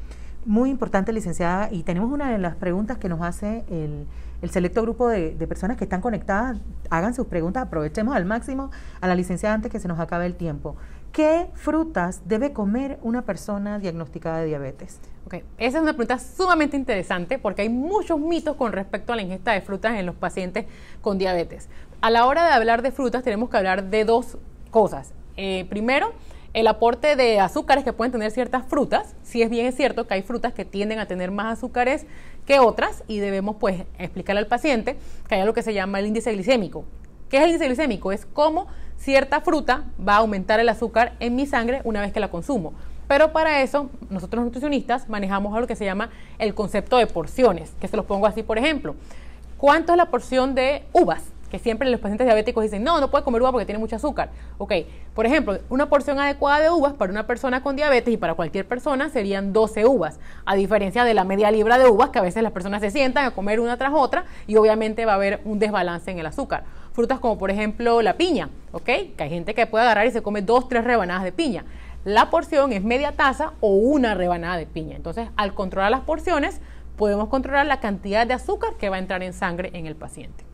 [SPEAKER 2] Muy importante, licenciada, y tenemos una de las preguntas que nos hace el selecto grupo de personas que están conectadas. Hagan sus preguntas, aprovechemos al máximo a la licenciada antes que se nos acabe el tiempo. ¿Qué frutas debe comer una persona diagnosticada de diabetes?
[SPEAKER 3] Okay. Esa es una pregunta sumamente interesante, porque hay muchos mitos con respecto a la ingesta de frutas en los pacientes con diabetes. A la hora de hablar de frutas tenemos que hablar de 2 cosas. Primero, el aporte de azúcares que pueden tener ciertas frutas. Sí, es cierto que hay frutas que tienden a tener más azúcares que otras, y debemos pues explicarle al paciente que hay algo que se llama el índice glicémico. ¿Qué es el índice glicémico? Es cómo cierta fruta va a aumentar el azúcar en mi sangre una vez que la consumo. Pero para eso, nosotros los nutricionistas manejamos algo que se llama el concepto de porciones, que se los pongo así, por ejemplo. ¿Cuánto es la porción de uvas? Que siempre los pacientes diabéticos dicen, no puede comer uva porque tiene mucho azúcar. Ok, por ejemplo, una porción adecuada de uvas para una persona con diabetes y para cualquier persona serían 12 uvas, a diferencia de la media libra de uvas, que a veces las personas se sientan a comer una tras otra, y obviamente va a haber un desbalance en el azúcar. Frutas como por ejemplo la piña, ok, que hay gente que puede agarrar y se come 2 o 3 rebanadas de piña. La porción es media taza o una rebanada de piña. Entonces, al controlar las porciones, podemos controlar la cantidad de azúcar que va a entrar en sangre en el paciente.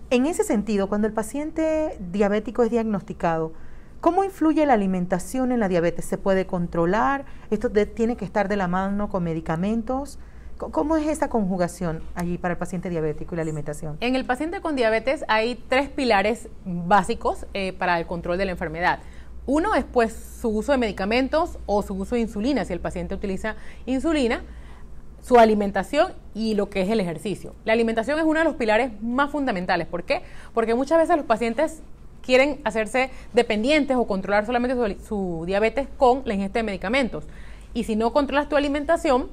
[SPEAKER 2] En ese sentido, cuando el paciente diabético es diagnosticado, ¿cómo influye la alimentación en la diabetes? ¿Se puede controlar? ¿Esto tiene que estar de la mano con medicamentos? ¿Cómo es esa conjugación allí para el paciente diabético y la alimentación?
[SPEAKER 3] En el paciente con diabetes hay 3 pilares básicos para el control de la enfermedad. Uno es pues su uso de medicamentos o su uso de insulina, si el paciente utiliza insulina, su alimentación y lo que es el ejercicio. La alimentación es uno de los pilares más fundamentales. ¿Por qué? Porque muchas veces los pacientes quieren hacerse dependientes o controlar solamente su diabetes con la ingesta de medicamentos. Y si no controlas tu alimentación,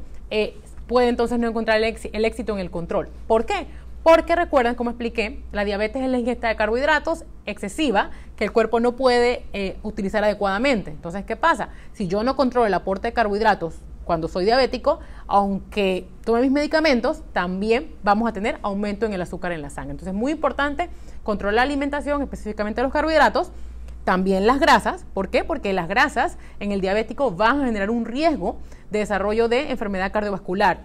[SPEAKER 3] puede entonces no encontrar el éxito en el control. ¿Por qué? Porque recuerdan, como expliqué, la diabetes es la ingesta de carbohidratos excesiva que el cuerpo no puede utilizar adecuadamente. Entonces, ¿qué pasa? Si yo no controlo el aporte de carbohidratos cuando soy diabético, aunque tome mis medicamentos, también vamos a tener aumento en el azúcar en la sangre. Entonces es muy importante controlar la alimentación, específicamente los carbohidratos, también las grasas. ¿Por qué? Porque las grasas en el diabético van a generar un riesgo de desarrollo de enfermedad cardiovascular.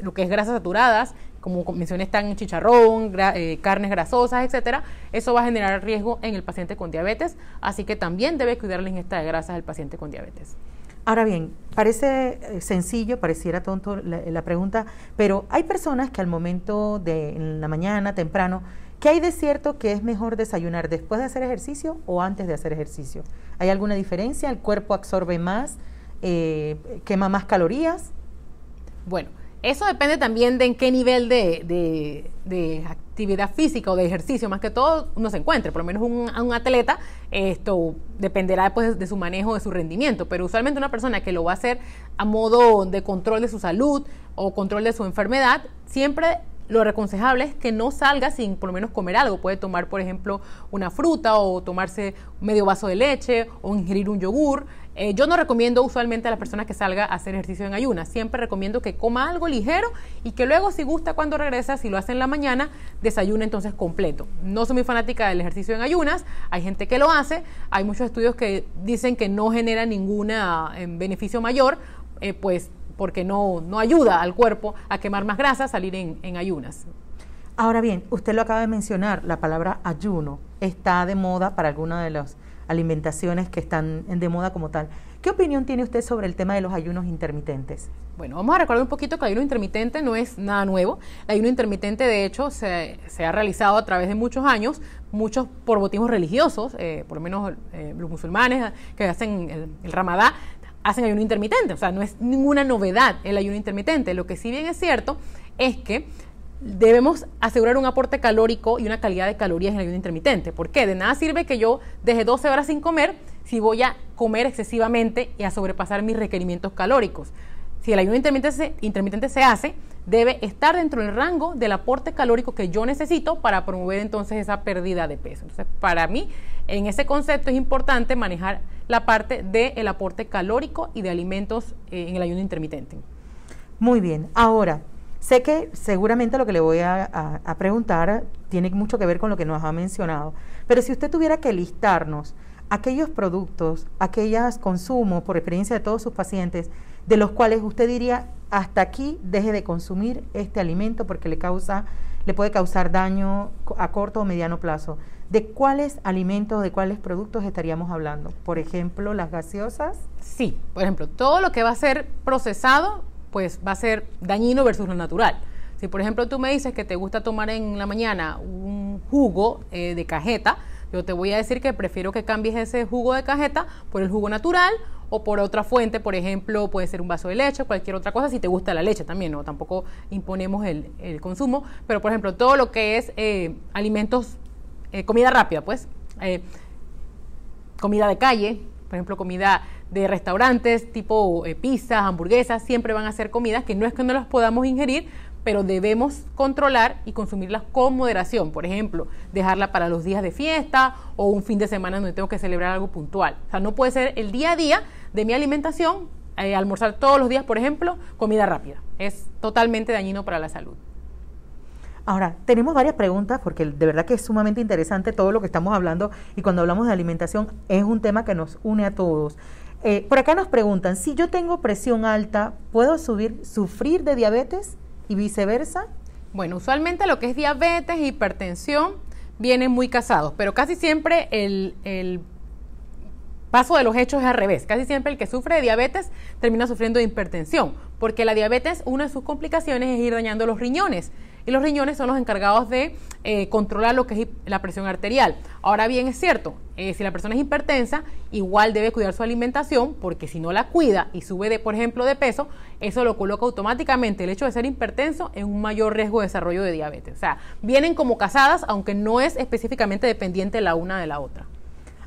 [SPEAKER 3] Lo que es grasas saturadas, como mencioné, están en chicharrón, carnes grasosas, etcétera. Eso va a generar riesgo en el paciente con diabetes, así que también debe cuidar la ingesta de grasas del paciente con diabetes.
[SPEAKER 2] Ahora bien, parece sencillo, pareciera tonto la pregunta, pero hay personas que al momento de en la mañana, temprano, ¿qué hay de cierto que es mejor desayunar después de hacer ejercicio o antes de hacer ejercicio? ¿Hay alguna diferencia? ¿El cuerpo absorbe más? ¿Quema más calorías?
[SPEAKER 3] Bueno, Eso depende también de en qué nivel de actividad física o de ejercicio, más que todo, uno se encuentre. Por lo menos un atleta, esto dependerá después de su manejo, de su rendimiento, pero usualmente una persona que lo va a hacer a modo de control de su salud o control de su enfermedad, siempre lo aconsejable es que no salga sin por lo menos comer algo. Puede tomar, por ejemplo, una fruta o tomarse medio vaso de leche o ingerir un yogur. Yo no recomiendo usualmente a las personas que salga a hacer ejercicio en ayunas. Siempre recomiendo que coma algo ligero y que luego, si gusta, cuando regresa, si lo hace en la mañana, desayune entonces completo. No soy muy fanática del ejercicio en ayunas. Hay gente que lo hace. Hay muchos estudios que dicen que no genera ningún beneficio mayor, pues porque no ayuda al cuerpo a quemar más grasa salir en ayunas.
[SPEAKER 2] Ahora bien, usted lo acaba de mencionar, la palabra ayuno está de moda para algunas de las alimentaciones que están de moda como tal. ¿Qué opinión tiene usted sobre el tema de los ayunos intermitentes?
[SPEAKER 3] Bueno, vamos a recordar un poquito que el ayuno intermitente no es nada nuevo. El ayuno intermitente, de hecho, se ha realizado a través de muchos años, muchos por motivos religiosos, por lo menos los musulmanes que hacen el Ramadán, hacen ayuno intermitente. O sea, no es ninguna novedad el ayuno intermitente. Lo que sí bien es cierto es que debemos asegurar un aporte calórico y una calidad de calorías en el ayuno intermitente. ¿Por qué? De nada sirve que yo deje 12 horas sin comer si voy a comer excesivamente y a sobrepasar mis requerimientos calóricos. Si el ayuno intermitente se hace, debe estar dentro del rango del aporte calórico que yo necesito para promover entonces esa pérdida de peso. Entonces, para mí, en ese concepto es importante manejar la parte del aporte calórico y de alimentos en el ayuno intermitente.
[SPEAKER 2] Muy bien. Ahora, sé que seguramente lo que le voy a preguntar tiene mucho que ver con lo que nos ha mencionado, pero si usted tuviera que listarnos aquellos productos, aquellos consumos, por experiencia de todos sus pacientes, de los cuales usted diría, hasta aquí deje de consumir este alimento porque le puede causar daño a corto o mediano plazo, ¿de cuáles alimentos, de cuáles productos estaríamos hablando? Por ejemplo, las gaseosas.
[SPEAKER 3] Sí, por ejemplo, todo lo que va a ser procesado, pues va a ser dañino versus lo natural. Si por ejemplo tú me dices que te gusta tomar en la mañana un jugo de cajeta, yo te voy a decir que prefiero que cambies ese jugo de cajeta por el jugo natural o por otra fuente. Por ejemplo, puede ser un vaso de leche, cualquier otra cosa, si te gusta la leche también, ¿no? Tampoco imponemos el consumo, pero por ejemplo, todo lo que es alimentos, comida rápida, pues, comida de calle, por ejemplo, comida de restaurantes, tipo pizzas, hamburguesas, siempre van a ser comidas que no es que no las podamos ingerir, pero debemos controlar y consumirlas con moderación. Por ejemplo, dejarla para los días de fiesta o un fin de semana donde tengo que celebrar algo puntual. O sea, no puede ser el día a día de mi alimentación, almorzar todos los días, por ejemplo, comida rápida. Es totalmente dañino para la salud.
[SPEAKER 2] Ahora, tenemos varias preguntas porque de verdad que es sumamente interesante todo lo que estamos hablando y cuando hablamos de alimentación es un tema que nos une a todos. Por acá nos preguntan, si yo tengo presión alta, ¿puedo sufrir de diabetes y viceversa?
[SPEAKER 3] Bueno, usualmente lo que es diabetes e hipertensión vienen muy casados, pero casi siempre el paso de los hechos es al revés. Casi siempre el que sufre de diabetes termina sufriendo de hipertensión, porque la diabetes, una de sus complicaciones es ir dañando los riñones. Y los riñones son los encargados de controlar lo que es la presión arterial. Ahora bien, es cierto, si la persona es hipertensa, igual debe cuidar su alimentación, porque si no la cuida y sube, por ejemplo, de peso, eso lo coloca automáticamente, el hecho de ser hipertenso, en un mayor riesgo de desarrollo de diabetes. O sea, vienen como casadas, aunque no es específicamente dependiente la una de la otra.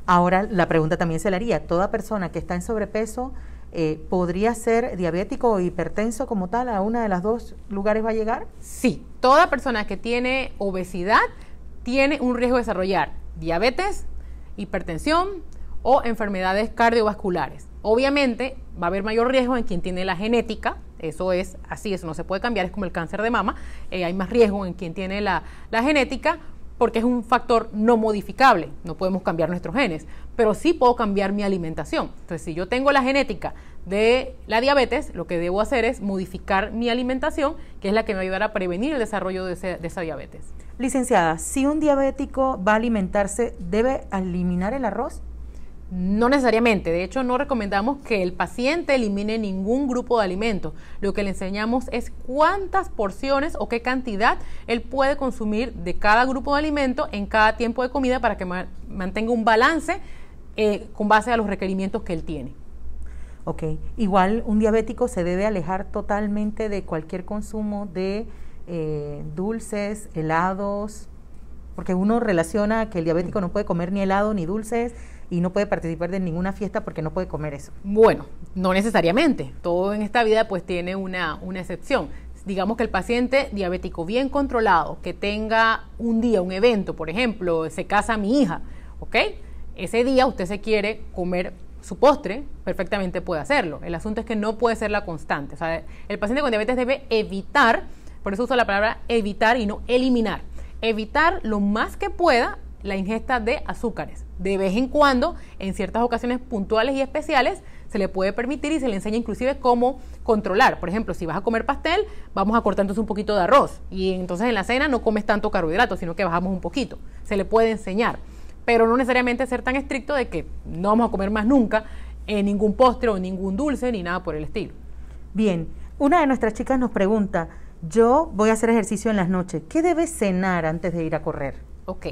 [SPEAKER 2] Ahora, la pregunta también se le haría, ¿toda persona que está en sobrepeso podría ser diabético o hipertenso como tal? ¿A una de las dos lugares va a llegar?
[SPEAKER 3] Sí, toda persona que tiene obesidad tiene un riesgo de desarrollar diabetes, hipertensión o enfermedades cardiovasculares. Obviamente va a haber mayor riesgo en quien tiene la genética, eso es así, eso no se puede cambiar, es como el cáncer de mama, hay más riesgo en quien tiene la genética, porque es un factor no modificable, no podemos cambiar nuestros genes, pero sí puedo cambiar mi alimentación. Entonces, si yo tengo la genética de la diabetes, lo que debo hacer es modificar mi alimentación, que es la que me va a ayudar a prevenir el desarrollo de esa diabetes.
[SPEAKER 2] Licenciada, si un diabético va a alimentarse, ¿debe eliminar el arroz?
[SPEAKER 3] No necesariamente, de hecho no recomendamos que el paciente elimine ningún grupo de alimentos. Lo que le enseñamos es cuántas porciones o qué cantidad él puede consumir de cada grupo de alimento en cada tiempo de comida para que mantenga un balance con base a los requerimientos que él tiene.
[SPEAKER 2] Ok, igual un diabético se debe alejar totalmente de cualquier consumo de dulces, helados, porque uno relaciona que el diabético no puede comer ni helado ni dulces y no puede participar de ninguna fiesta porque no puede comer eso.
[SPEAKER 3] Bueno, no necesariamente. Todo en esta vida pues tiene una excepción. Digamos que el paciente diabético bien controlado, que tenga un día, un evento, por ejemplo, se casa mi hija, ¿ok? Ese día usted se quiere comer su postre, perfectamente puede hacerlo. El asunto es que no puede ser la constante. O sea, el paciente con diabetes debe evitar, por eso uso la palabra evitar y no eliminar, evitar lo más que pueda la ingesta de azúcares. De vez en cuando, en ciertas ocasiones puntuales y especiales, se le puede permitir y se le enseña inclusive cómo controlar. Por ejemplo, si vas a comer pastel, vamos a cortar entonces un poquito de arroz y entonces en la cena no comes tanto carbohidrato, sino que bajamos un poquito. Se le puede enseñar, pero no necesariamente ser tan estricto de que no vamos a comer más nunca ningún postre o ningún dulce ni nada por el estilo.
[SPEAKER 2] Bien, una de nuestras chicas nos pregunta, yo voy a hacer ejercicio en las noches, ¿qué debes cenar antes de ir a correr?
[SPEAKER 3] Ok,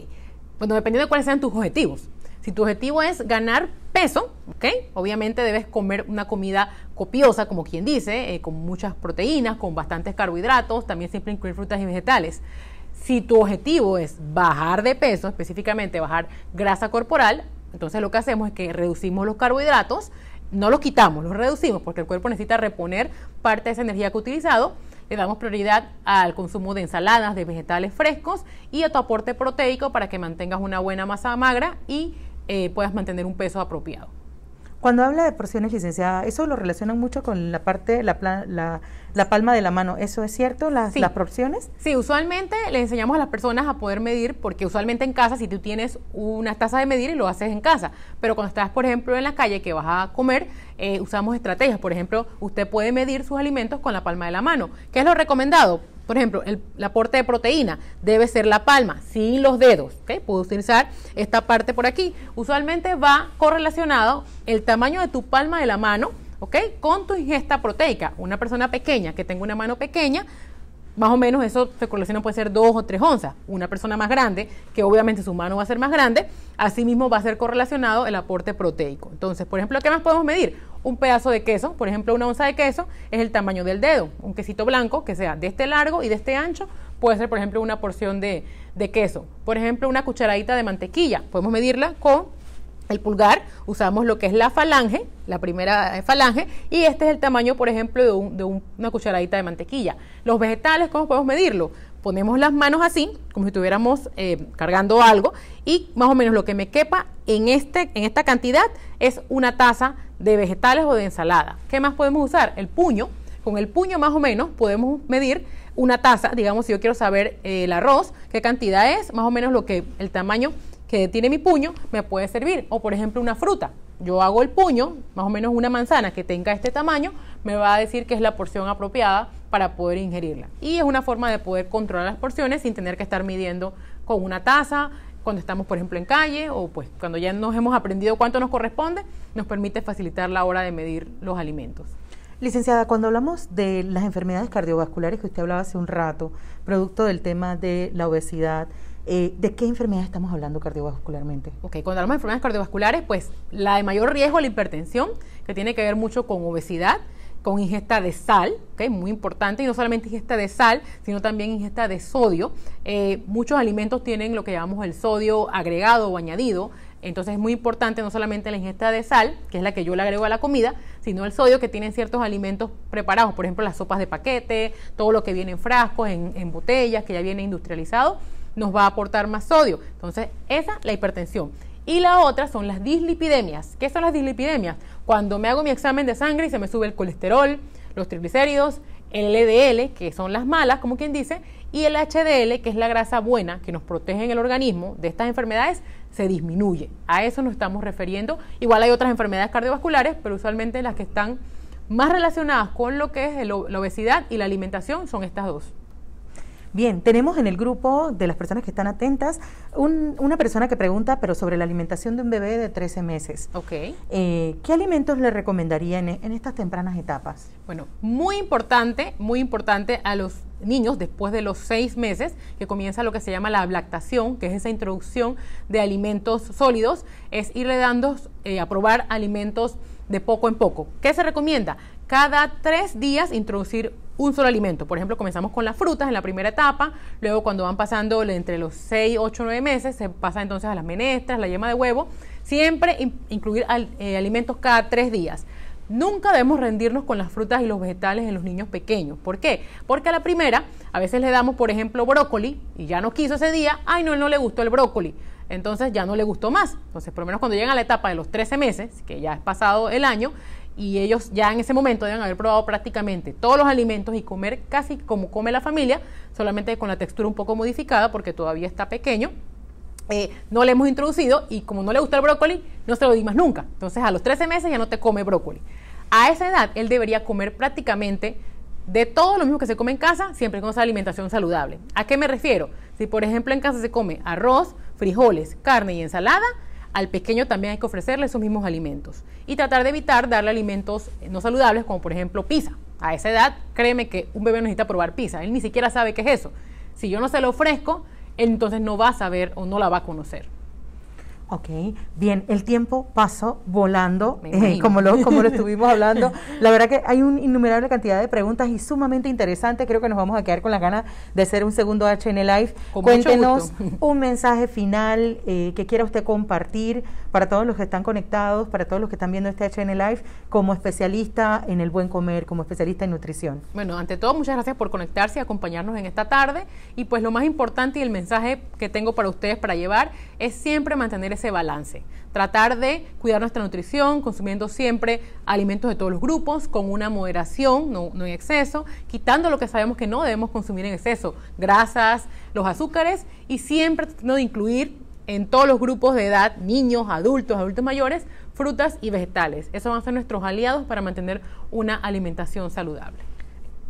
[SPEAKER 3] bueno, dependiendo de cuáles sean tus objetivos. Si tu objetivo es ganar peso, ¿ok? Obviamente debes comer una comida copiosa, como quien dice, con muchas proteínas, con bastantes carbohidratos, también siempre incluir frutas y vegetales. Si tu objetivo es bajar de peso, específicamente bajar grasa corporal, entonces lo que hacemos es que reducimos los carbohidratos, no los quitamos, los reducimos porque el cuerpo necesita reponer parte de esa energía que ha utilizado. Le damos prioridad al consumo de ensaladas, de vegetales frescos y a tu aporte proteico para que mantengas una buena masa magra y puedas mantener un peso apropiado.
[SPEAKER 2] Cuando habla de porciones, licenciada, eso lo relacionan mucho con la parte, la palma de la mano. ¿Eso es cierto, las porciones?
[SPEAKER 3] Sí, usualmente le enseñamos a las personas a poder medir, porque usualmente en casa, si tú tienes una taza de medir y lo haces en casa, pero cuando estás, por ejemplo, en la calle que vas a comer, usamos estrategias. Por ejemplo, usted puede medir sus alimentos con la palma de la mano. ¿Qué es lo recomendado? Por ejemplo, el aporte de proteína debe ser la palma, sin los dedos, ¿okay? Puedo utilizar esta parte por aquí. Usualmente va correlacionado el tamaño de tu palma de la mano, ¿ok? Con tu ingesta proteica. Una persona pequeña que tenga una mano pequeña, más o menos eso se correlaciona, puede ser 2 o 3 onzas. Una persona más grande, que obviamente su mano va a ser más grande, asimismo va a ser correlacionado el aporte proteico. Entonces, por ejemplo, ¿qué más podemos medir? Un pedazo de queso, por ejemplo, una onza de queso es el tamaño del dedo. Un quesito blanco que sea de este largo y de este ancho puede ser, por ejemplo, una porción de queso. Por ejemplo, una cucharadita de mantequilla, podemos medirla con el pulgar, usamos lo que es la falange, la primera falange, y este es el tamaño, por ejemplo, de una cucharadita de mantequilla. Los vegetales, ¿cómo podemos medirlo? Ponemos las manos así, como si estuviéramos cargando algo, y más o menos lo que me quepa en esta cantidad es una taza de vegetales o de ensalada. ¿Qué más podemos usar? El puño. Con el puño más o menos podemos medir una taza. Digamos, si yo quiero saber el arroz, qué cantidad es, más o menos el tamaño que tiene mi puño me puede servir. O por ejemplo una fruta, yo hago el puño, más o menos una manzana que tenga este tamaño, me va a decir que es la porción apropiada para poder ingerirla. Y es una forma de poder controlar las porciones sin tener que estar midiendo con una taza, cuando estamos por ejemplo en calle o pues cuando ya nos hemos aprendido cuánto nos corresponde, nos permite facilitar la hora de medir los alimentos.
[SPEAKER 2] Licenciada, cuando hablamos de las enfermedades cardiovasculares que usted hablaba hace un rato, producto del tema de la obesidad, ¿de qué enfermedades estamos hablando cardiovascularmente?
[SPEAKER 3] Ok, cuando hablamos de enfermedades cardiovasculares, pues la de mayor riesgo, la hipertensión, que tiene que ver mucho con obesidad, con ingesta de sal, ¿okay? Muy importante, y no solamente ingesta de sal, sino también ingesta de sodio. Muchos alimentos tienen lo que llamamos el sodio agregado o añadido, entonces es muy importante no solamente la ingesta de sal, que es la que yo le agrego a la comida, sino el sodio que tienen ciertos alimentos preparados, por ejemplo las sopas de paquete, todo lo que viene en frascos, en botellas, que ya viene industrializado, nos va a aportar más sodio. Entonces esa, la hipertensión. Y la otra son las dislipidemias. ¿Qué son las dislipidemias? Cuando me hago mi examen de sangre y se me sube el colesterol, los triglicéridos, el LDL, que son las malas, como quien dice, y el HDL, que es la grasa buena, que nos protege en el organismo de estas enfermedades, se disminuye. A eso nos estamos refiriendo. Igual hay otras enfermedades cardiovasculares, pero usualmente las que están más relacionadas con lo que es la obesidad y la alimentación son estas dos.
[SPEAKER 2] Bien, tenemos en el grupo de las personas que están atentas una persona que pregunta, pero sobre la alimentación de un bebé de 13 meses.
[SPEAKER 3] Ok.
[SPEAKER 2] ¿Qué alimentos le recomendaría en estas tempranas etapas?
[SPEAKER 3] Bueno, muy importante a los niños después de los 6 meses, que comienza lo que se llama la lactación, que es esa introducción de alimentos sólidos, es irle dando a probar alimentos de poco en poco. ¿Qué se recomienda? Cada 3 días introducir un solo alimento. Por ejemplo, comenzamos con las frutas en la primera etapa, luego cuando van pasando entre los 6, 8, 9 meses, se pasa entonces a las menestras, la yema de huevo. Siempre incluir alimentos cada 3 días. Nunca debemos rendirnos con las frutas y los vegetales en los niños pequeños. ¿Por qué? Porque a la primera, a veces le damos, por ejemplo, brócoli y ya no quiso ese día, ay no, él no le gustó el brócoli, entonces ya no le gustó más. Entonces, por lo menos cuando llegan a la etapa de los 13 meses, que ya es pasado el año, y ellos ya en ese momento deben haber probado prácticamente todos los alimentos y comer casi como come la familia, solamente con la textura un poco modificada porque todavía está pequeño. No le hemos introducido y como no le gusta el brócoli, no se lo di más nunca. Entonces a los 13 meses ya no te come brócoli. A esa edad él debería comer prácticamente de todo lo mismo que se come en casa, siempre con esa alimentación saludable. ¿A qué me refiero? Si por ejemplo en casa se come arroz, frijoles, carne y ensalada, al pequeño también hay que ofrecerle esos mismos alimentos y tratar de evitar darle alimentos no saludables como por ejemplo pizza. A esa edad, créeme que un bebé necesita probar pizza, él ni siquiera sabe qué es eso. Si yo no se lo ofrezco, él entonces no va a saber o no la va a conocer.
[SPEAKER 2] Ok, bien, el tiempo pasó volando, como lo estuvimos hablando. La verdad que hay una innumerable cantidad de preguntas y sumamente interesante. Creo que nos vamos a quedar con las ganas de hacer un segundo HN Live. Cuéntenos un mensaje final que quiera usted compartir para todos los que están conectados, para todos los que están viendo este HN Live, como especialista en el buen comer, como especialista en nutrición.
[SPEAKER 3] Bueno, ante todo, muchas gracias por conectarse y acompañarnos en esta tarde. Y pues lo más importante y el mensaje que tengo para ustedes para llevar es siempre mantener ese balance, tratar de cuidar nuestra nutrición, consumiendo siempre alimentos de todos los grupos, con una moderación, no en exceso, quitando lo que sabemos que no debemos consumir en exceso, grasas, los azúcares, y siempre tratando de incluir en todos los grupos de edad, niños, adultos mayores, frutas y vegetales. Esos van a ser nuestros aliados para mantener una alimentación saludable.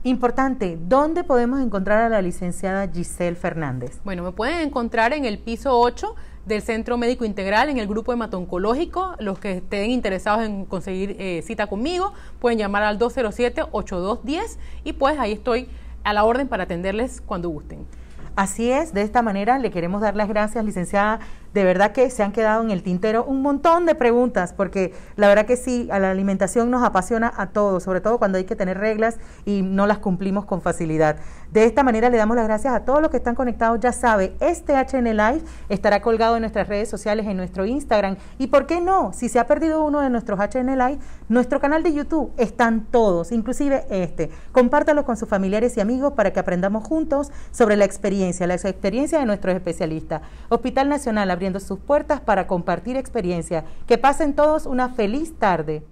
[SPEAKER 2] Importante, ¿dónde podemos encontrar a la licenciada Giselle Fernández?
[SPEAKER 3] Bueno, me pueden encontrar en el piso 8 del Centro Médico Integral, en el grupo hemato-oncológico. Los que estén interesados en conseguir cita conmigo pueden llamar al 207-8210 y pues ahí estoy a la orden para atenderles cuando gusten.
[SPEAKER 2] Así es, de esta manera le queremos dar las gracias, licenciada. De verdad que se han quedado en el tintero un montón de preguntas, porque la verdad que sí, a la alimentación nos apasiona a todos, sobre todo cuando hay que tener reglas y no las cumplimos con facilidad. De esta manera le damos las gracias a todos los que están conectados. Ya sabe, este HN Live estará colgado en nuestras redes sociales, en nuestro Instagram. Y ¿por qué no? Si se ha perdido uno de nuestros HN Live, nuestro canal de YouTube están todos, inclusive este. Compártalo con sus familiares y amigos para que aprendamos juntos sobre la experiencia de nuestros especialistas. Hospital Nacional abriendo sus puertas para compartir experiencia. Que pasen todos una feliz tarde.